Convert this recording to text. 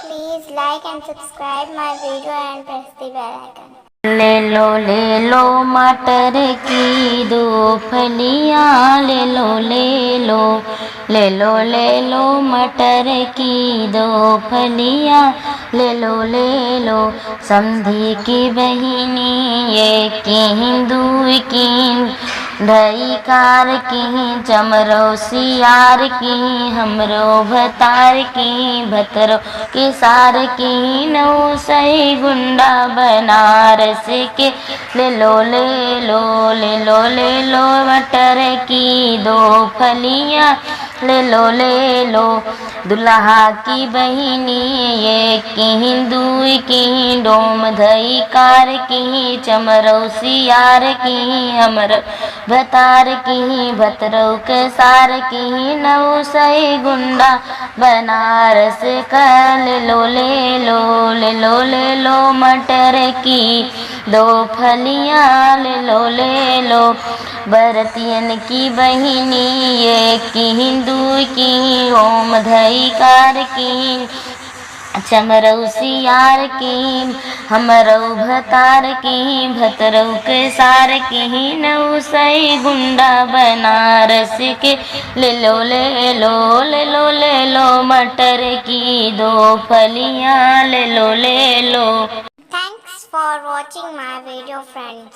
Please like and subscribe my video and press the bell icon. ले लो मटर की दो फलियाँ, ले लो मटर की दो फलियाँ, ले लो समधी की बहिनी ये की हिंदू की ढई कार की चमरो सियार की हमरो भतार की भतरो के सार की नौ सही गुंडा बनारस के ले लो मटर की दो फलियाँ, ले लो दुल्हा की बहिनी ये की हिंदू की डोम धई कार की चमरौसियार की हमर भतार की भतरौ के सार की नौ सही गुंडा बनारस का ले लो मटर की दो फलियाँ, ले लो भरतियन की बहिनी ये की हिंदू की ओम धई कार की चमरौसियार की हमरौ भतार की भतरौ के सार की नौ सही गुंडा बनारस के ले लो मटर की दो फलियाँ, ले लो Thanks for watching my video, friends.